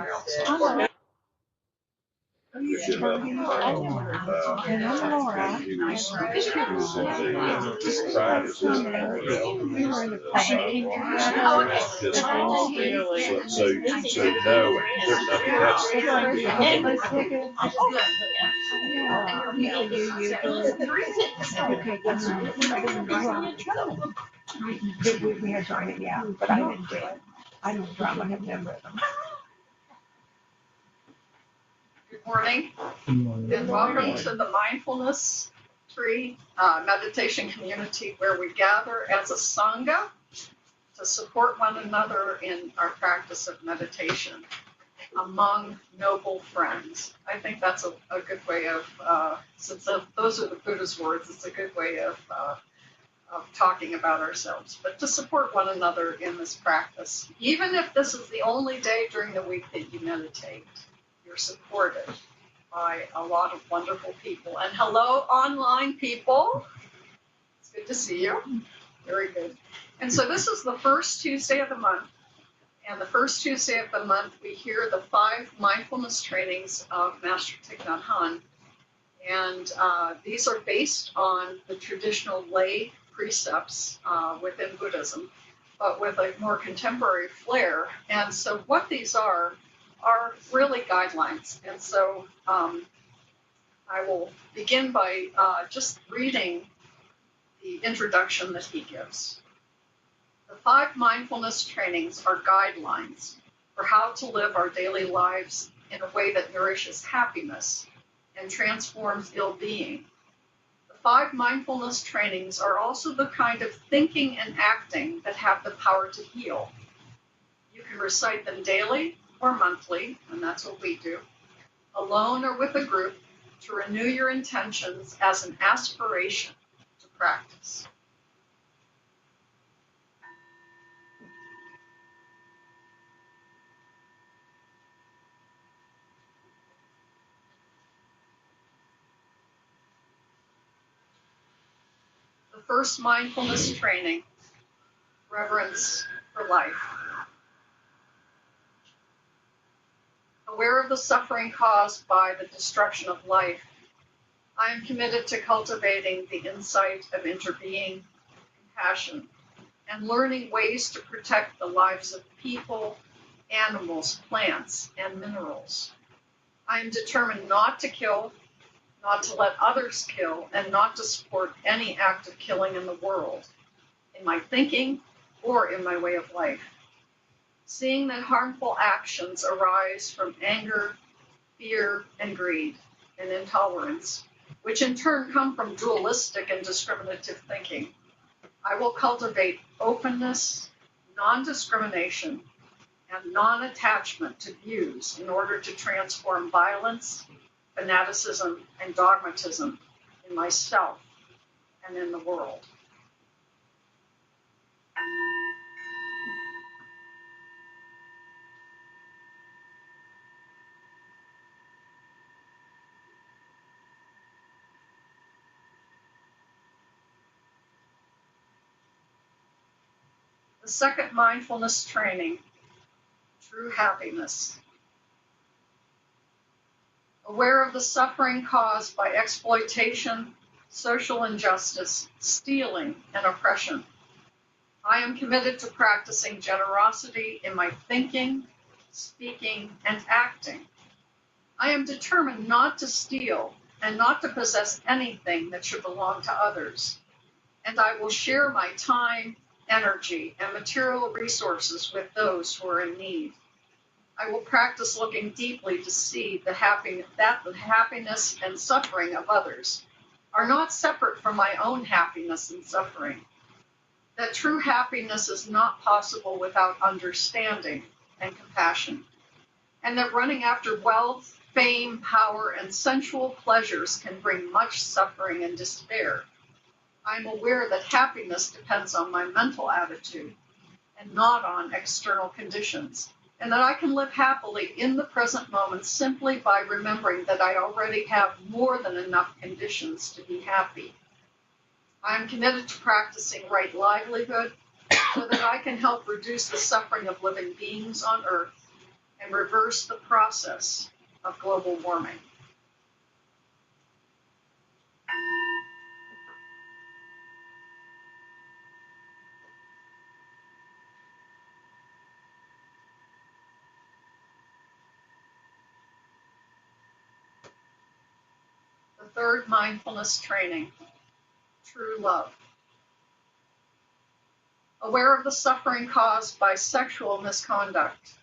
And I'm Laura. We were in the publishing we had drama, yeah, but I didn't do it. I don't drama, have never written. Good morning, and welcome to the Mindfulness Tree meditation community where we gather as a Sangha to support one another in our practice of meditation among noble friends. I think that's a good way of, since those are the Buddha's words, it's a good way of talking about ourselves, but to support one another in this practice. Even if this is the only day during the week that you meditate, you're supported by a lot of wonderful people. And hello, online people. It's good to see you. Very good. And so this is the first Tuesday of the month. And the first Tuesday of the month, we hear the 5 mindfulness trainings of Master Thich Nhat Hanh. And these are based on the traditional lay precepts within Buddhism, but with a more contemporary flair. And so what these are really guidelines. And so I will begin by just reading the introduction that he gives. The 5 mindfulness trainings are guidelines for how to live our daily lives in a way that nourishes happiness and transforms ill-being. The 5 mindfulness trainings are also the kind of thinking and acting that have the power to heal. You can recite them daily or monthly, and that's what we do, alone or with a group, to renew your intentions as an aspiration to practice. The first mindfulness training, reverence for life. Aware of the suffering caused by the destruction of life, I am committed to cultivating the insight of interbeing, compassion, and learning ways to protect the lives of people, animals, plants, and minerals. I am determined not to kill, not to let others kill, and not to support any act of killing in the world, in my thinking or in my way of life. Seeing that harmful actions arise from anger, fear, and greed, and intolerance, which in turn come from dualistic and discriminative thinking, I will cultivate openness, non-discrimination, and non-attachment to views in order to transform violence, fanaticism, and dogmatism in myself and in the world. The second mindfulness training, true happiness. Aware of the suffering caused by exploitation, social injustice, stealing, and oppression, I am committed to practicing generosity in my thinking, speaking, and acting. I am determined not to steal and not to possess anything that should belong to others, and I will share my time, energy, and material resources with those who are in need. I will practice looking deeply to see that the happiness and suffering of others are not separate from my own happiness and suffering, that true happiness is not possible without understanding and compassion, and that running after wealth, fame, power, and sensual pleasures can bring much suffering and despair. I am aware that happiness depends on my mental attitude and not on external conditions, and that I can live happily in the present moment simply by remembering that I already have more than enough conditions to be happy. I am committed to practicing right livelihood so that I can help reduce the suffering of living beings on earth and reverse the process of global warming. The third mindfulness training, true love. Aware of the suffering caused by sexual misconduct,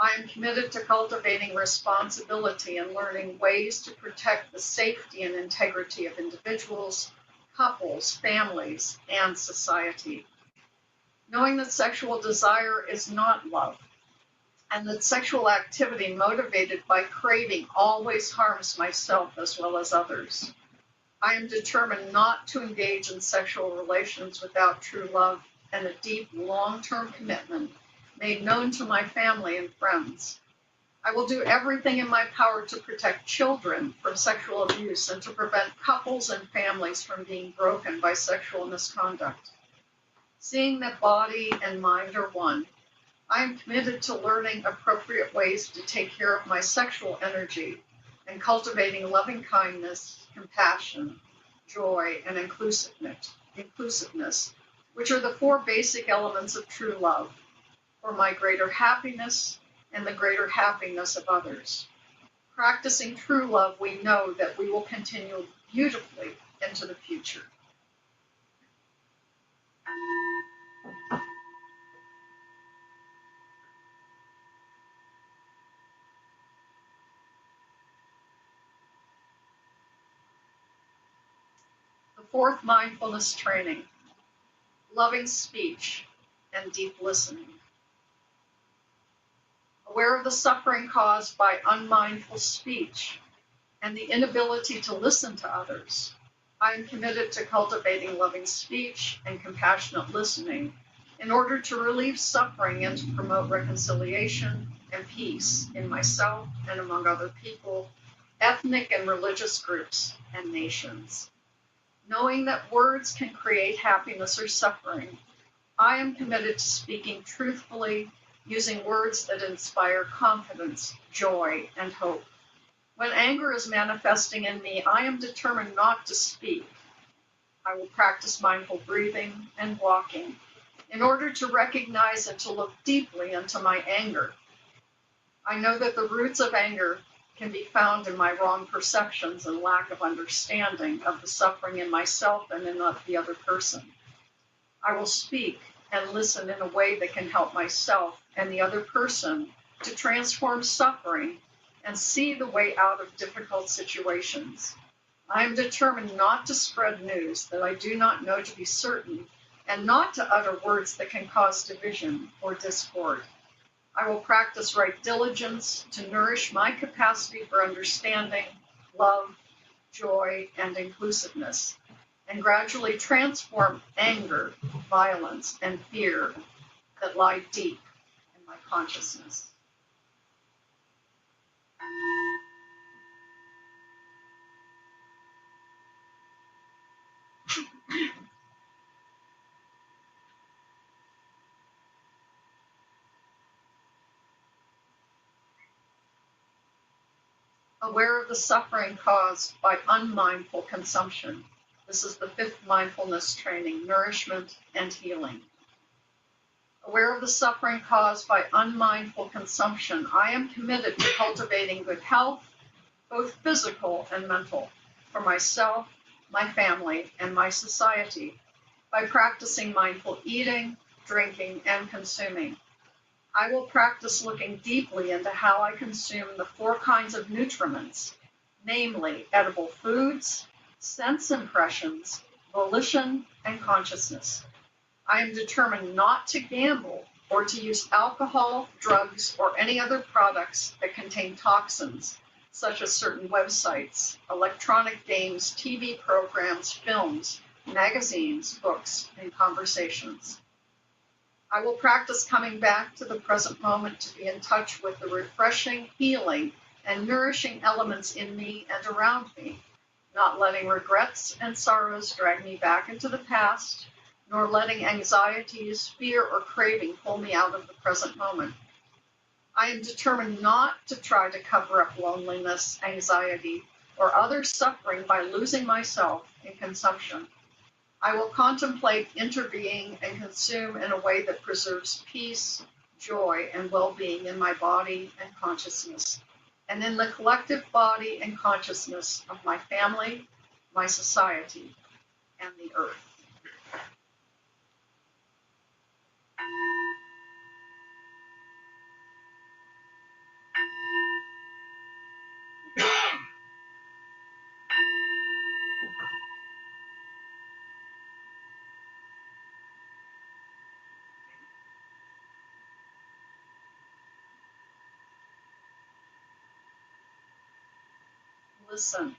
I am committed to cultivating responsibility and learning ways to protect the safety and integrity of individuals, couples, families, and society. Knowing that sexual desire is not love, and that sexual activity motivated by craving always harms myself as well as others. I am determined not to engage in sexual relations without true love and a deep, long-term commitment made known to my family and friends. I will do everything in my power to protect children from sexual abuse and to prevent couples and families from being broken by sexual misconduct. Seeing that body and mind are one, I am committed to learning appropriate ways to take care of my sexual energy and cultivating loving kindness, compassion, joy, and inclusiveness, which are the four basic elements of true love, for my greater happiness and the greater happiness of others. Practicing true love, we know that we will continue beautifully into the future. The fourth mindfulness training, loving speech and deep listening. Aware of the suffering caused by unmindful speech and the inability to listen to others, I am committed to cultivating loving speech and compassionate listening in order to relieve suffering and to promote reconciliation and peace in myself and among other people, ethnic and religious groups, and nations. Knowing that words can create happiness or suffering, I am committed to speaking truthfully, using words that inspire confidence, joy, and hope. When anger is manifesting in me, I am determined not to speak. I will practice mindful breathing and walking in order to recognize and to look deeply into my anger. I know that the roots of anger can be found in my wrong perceptions and lack of understanding of the suffering in myself and in the other person. I will speak and listen in a way that can help myself and the other person to transform suffering and see the way out of difficult situations. I am determined not to spread news that I do not know to be certain and not to utter words that can cause division or discord. I will practice right diligence to nourish my capacity for understanding, love, joy, and inclusiveness, and gradually transform anger, violence, and fear that lie deep in my consciousness. Aware of the suffering caused by unmindful consumption. This is the fifth mindfulness training, nourishment and healing. Aware of the suffering caused by unmindful consumption, I am committed to cultivating good health, both physical and mental, for myself, my family, and my society by practicing mindful eating, drinking, and consuming. I will practice looking deeply into how I consume the four kinds of nutriments, namely edible foods, sense impressions, volition, and consciousness. I am determined not to gamble or to use alcohol, drugs, or any other products that contain toxins, such as certain websites, electronic games, TV programs, films, magazines, books, and conversations. I will practice coming back to the present moment to be in touch with the refreshing, healing, and nourishing elements in me and around me, not letting regrets and sorrows drag me back into the past, nor letting anxieties, fear, or craving pull me out of the present moment. I am determined not to try to cover up loneliness, anxiety, or other suffering by losing myself in consumption. I will contemplate interbeing and consume in a way that preserves peace, joy, and well-being in my body and consciousness, and in the collective body and consciousness of my family, my society, and the earth. Listen,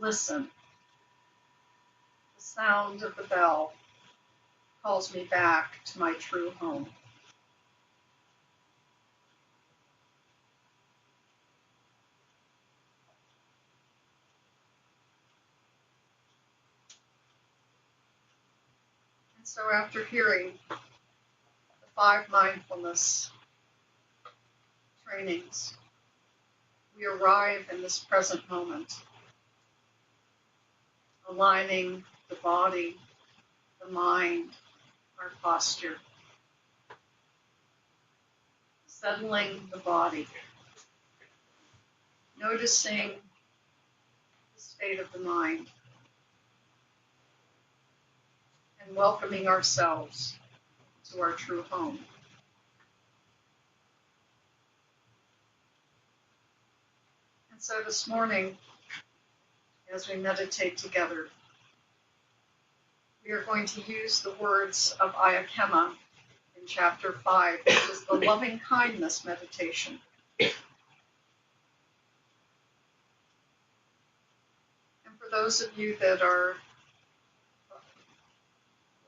listen. The sound of the bell calls me back to my true home. And so after hearing the 5 mindfulness trainings, we arrive in this present moment, aligning the body, the mind, our posture, settling the body, noticing the state of the mind, and welcoming ourselves to our true home. And so this morning, as we meditate together, we are going to use the words of Ayya Khema in chapter 5, which is the loving kindness meditation. And for those of you that are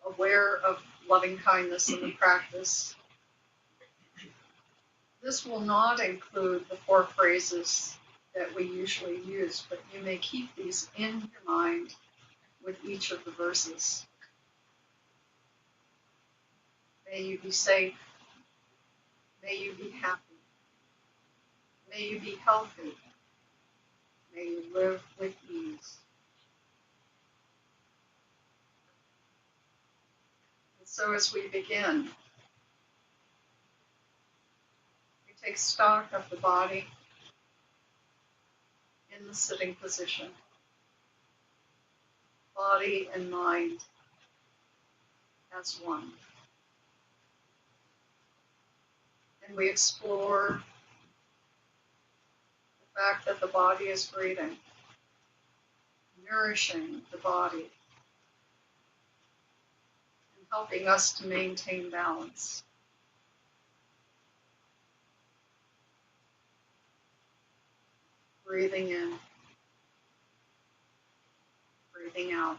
aware of loving kindness in the practice, this will not include the 4 phrases that we usually use, but you may keep these in your mind with each of the verses. May you be safe. May you be happy. May you be healthy. May you live with ease. And so as we begin, we take stock of the body in the sitting position, body and mind as one. And we explore the fact that the body is breathing, nourishing the body, and helping us to maintain balance. Breathing in, breathing out.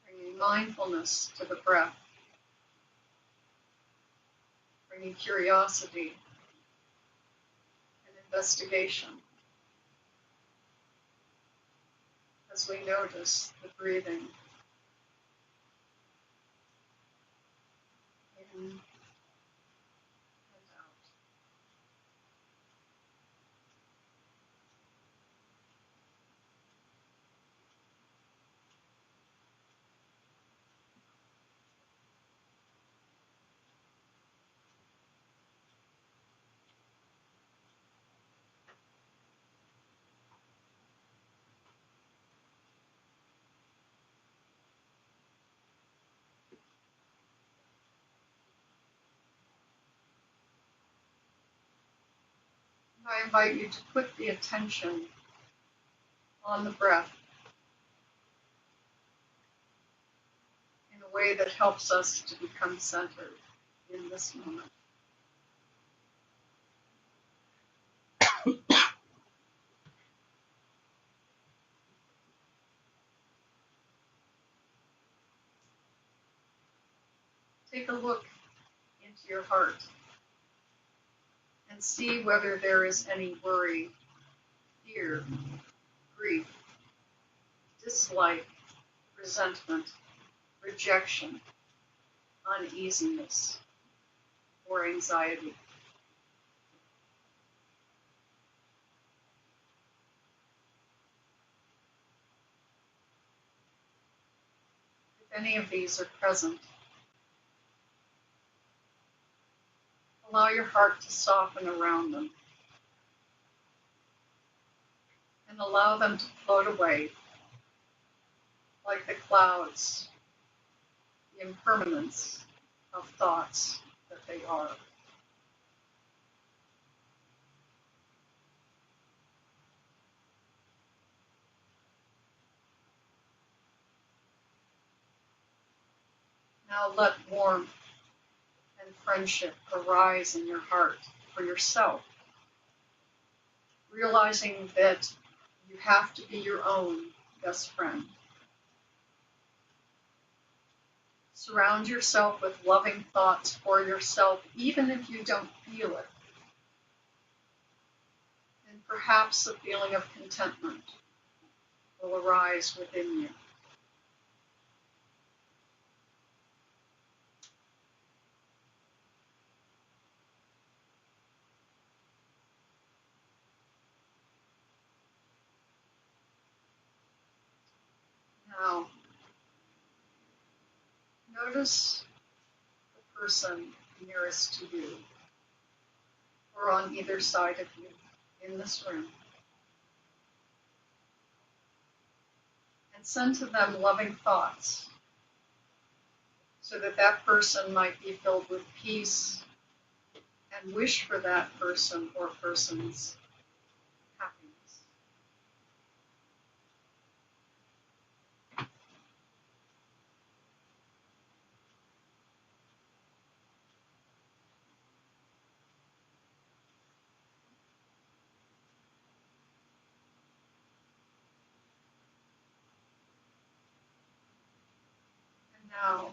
Bringing mindfulness to the breath, bringing curiosity and investigation as we notice the breathing in and out. I invite you to put the attention on the breath in a way that helps us to become centered in this moment. Take a look into your heart and see whether there is any worry, fear, grief, dislike, resentment, rejection, uneasiness, or anxiety. If any of these are present, allow your heart to soften around them and allow them to float away like the clouds, the impermanence of thoughts that they are. Now let warmth and friendship arise in your heart for yourself, realizing that you have to be your own best friend. Surround yourself with loving thoughts for yourself, even if you don't feel it. And perhaps a feeling of contentment will arise within you. Now, notice the person nearest to you, or on either side of you in this room, and send to them loving thoughts so that that person might be filled with peace and wish for that person or persons happiness. And now,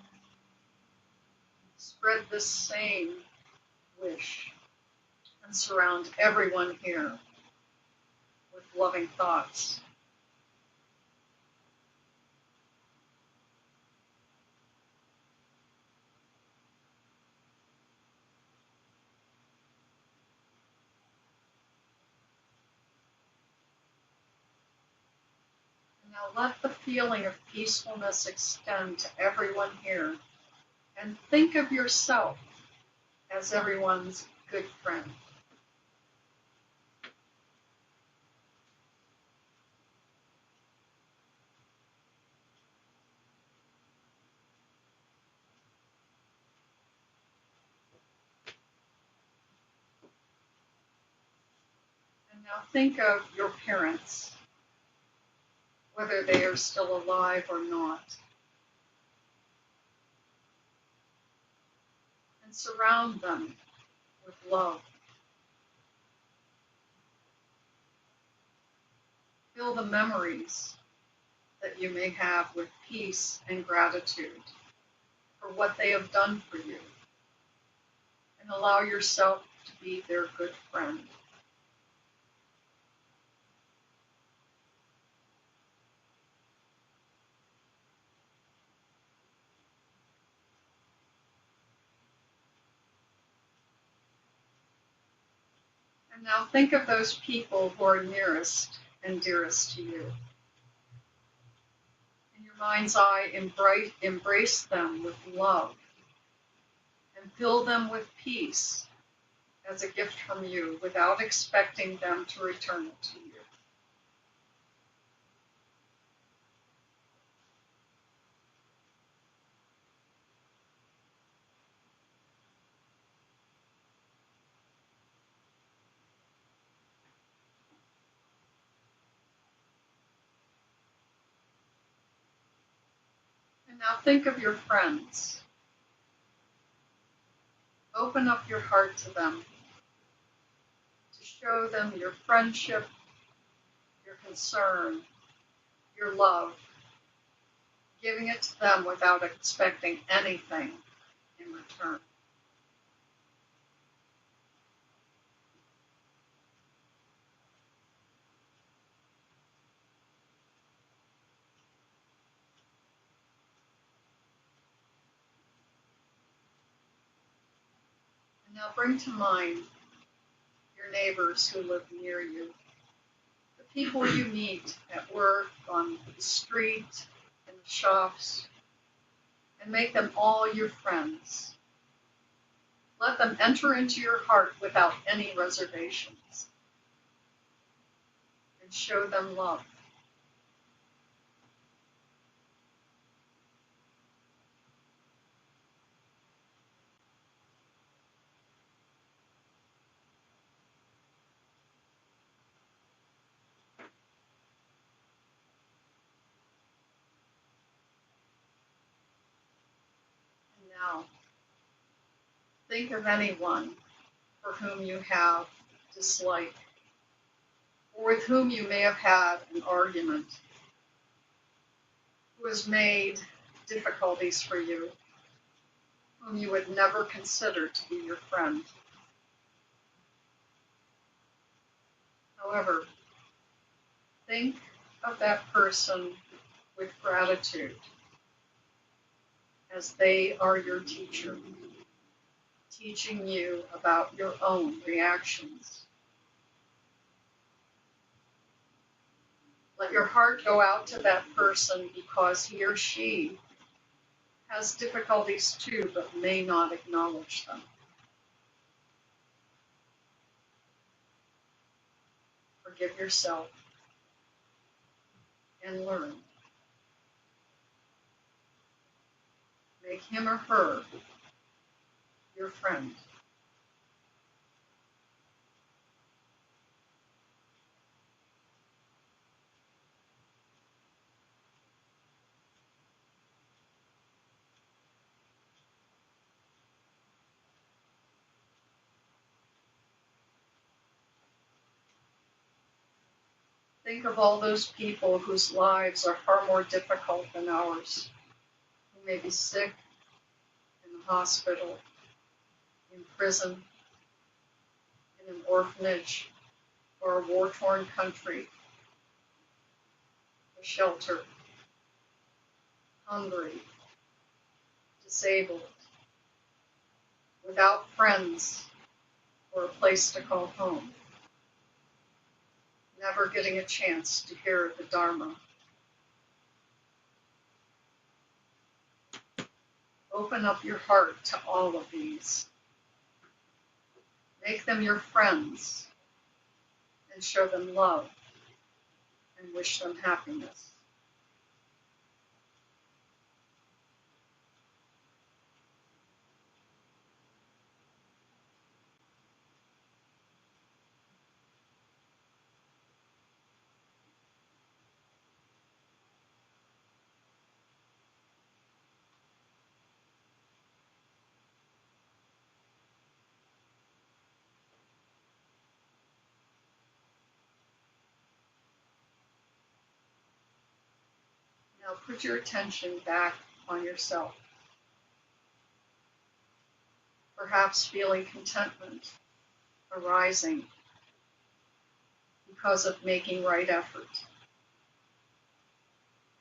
spread this same wish and surround everyone here with loving thoughts. And now let the feeling of peacefulness extend to everyone here, and think of yourself as everyone's good friend. And now think of your parents, whether they are still alive or not, and surround them with love. Fill the memories that you may have with peace and gratitude for what they have done for you, and allow yourself to be their good friend. And now think of those people who are nearest and dearest to you. In your mind's eye, embrace them with love and fill them with peace as a gift from you without expecting them to return it to you. And now think of your friends. Open up your heart to them to show them your friendship, your concern, your love, giving it to them without expecting anything in return. Now bring to mind your neighbors who live near you, the people you meet at work, on the street, in the shops, and make them all your friends. Let them enter into your heart without any reservations, and show them love. And now, think of anyone for whom you have dislike, or with whom you may have had an argument, who has made difficulties for you, whom you would never consider to be your friend. However, think of that person with gratitude, as they are your teacher, teaching you about your own reactions. Let your heart go out to that person because he or she has difficulties too, but may not acknowledge them. Forgive yourself and learn. Make him or her your friend. Think of all those people whose lives are far more difficult than ours, who may be sick, in the hospital, in prison, in an orphanage, or a war-torn country, a shelter, hungry, disabled, without friends or a place to call home, never getting a chance to hear the Dharma. Open up your heart to all of these. Make them your friends and show them love and wish them happiness. Now put your attention back on yourself. Perhaps feeling contentment arising because of making right effort.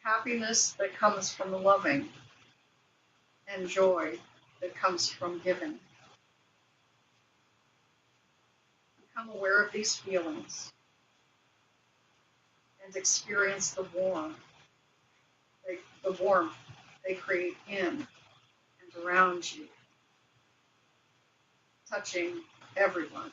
Happiness that comes from loving, and joy that comes from giving. Become aware of these feelings and experience the warmth they create in and around you, touching everyone.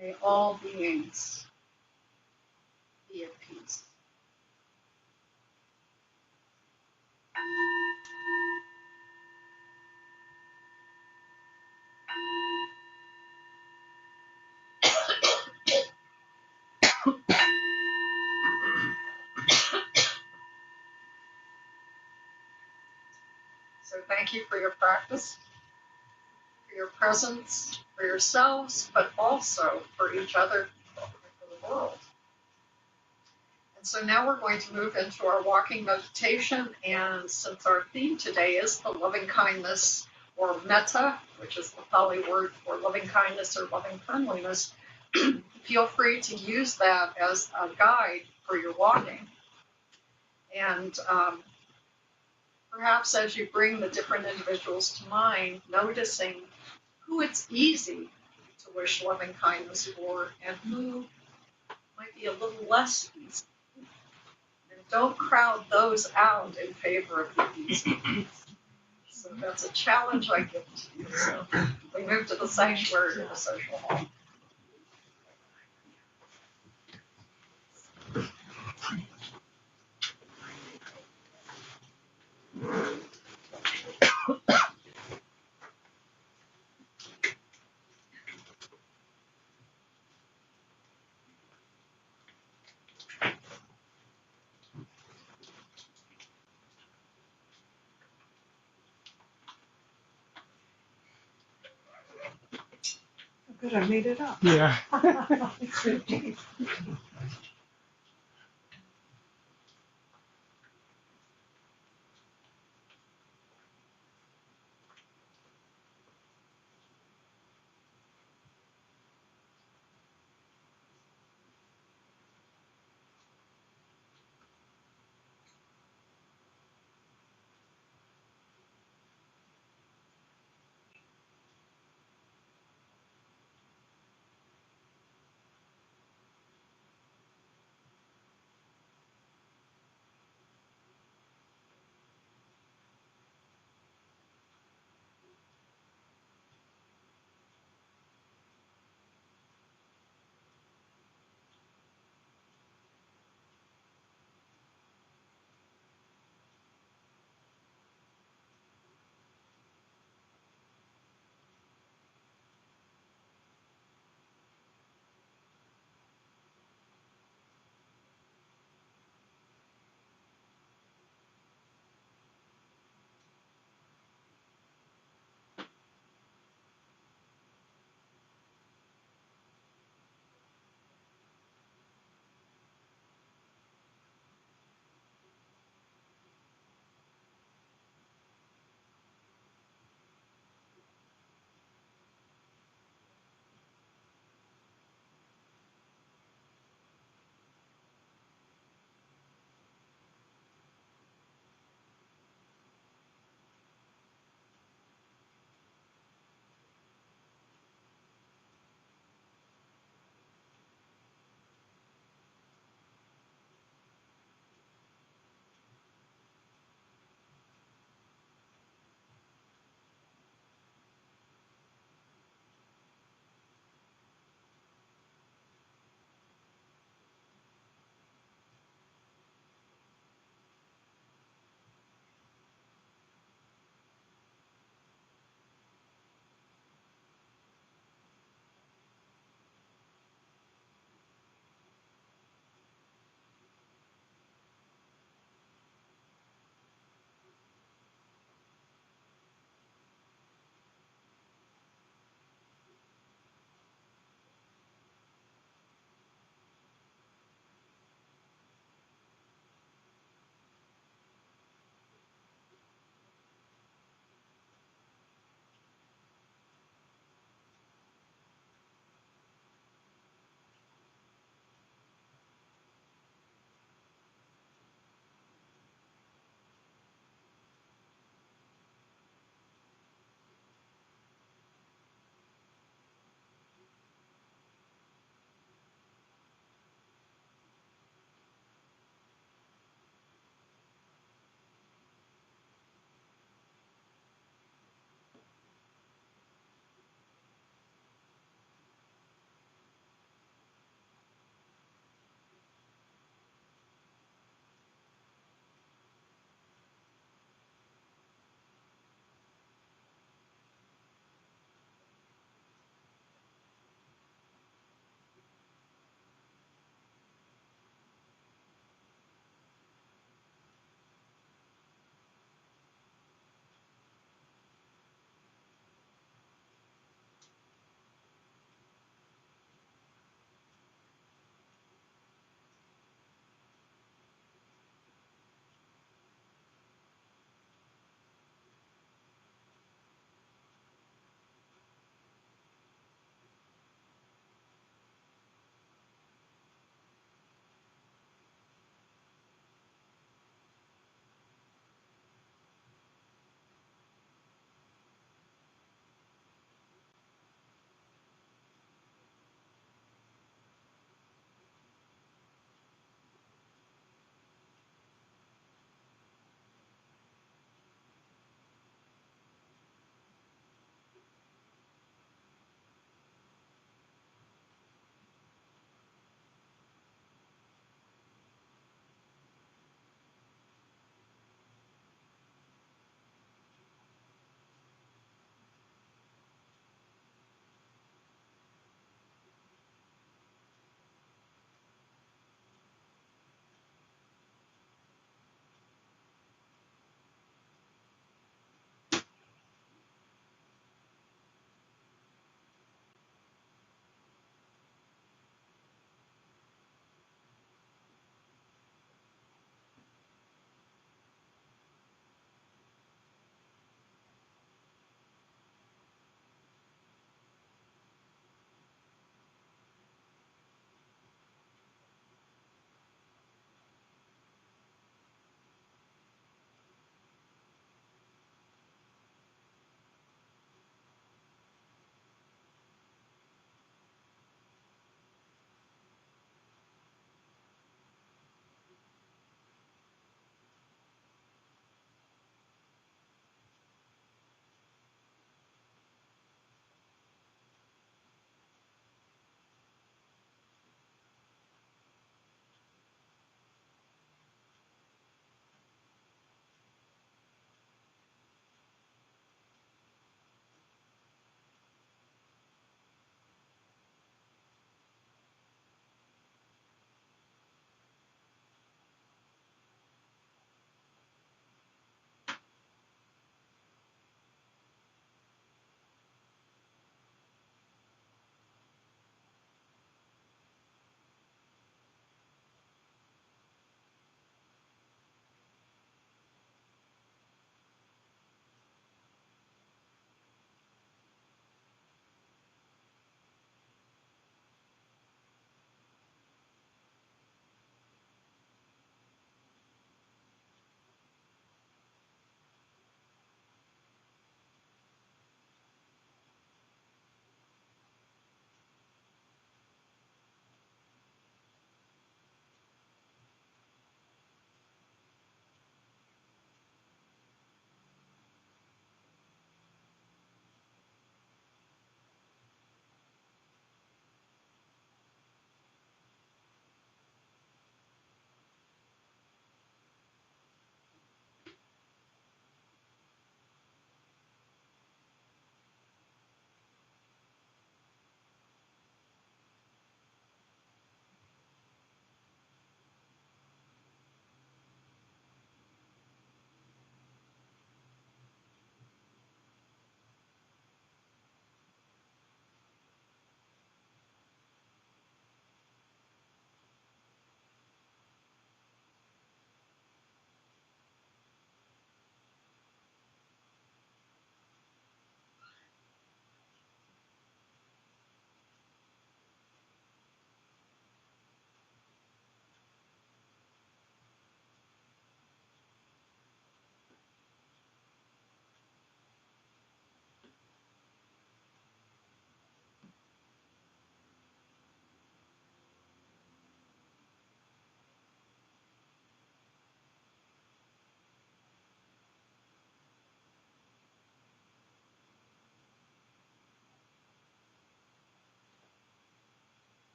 May all beings be at peace. So thank you for your practice, for your presence, for yourselves, but also for each other and for the world. And So now we're going to move into our walking meditation, and since our theme today is the loving kindness or metta, which is the Pali word for loving kindness or loving friendliness, feel free to use that as a guide for your walking. And perhaps as you bring the different individuals to mind, noticing who it's easy to wish loving kindness for and who might be a little less easy. And don't crowd those out in favor of the easy. So that's a challenge I give to you. So we move to the sanctuary or the social hall. Good, I made it up. Yeah. It's 15.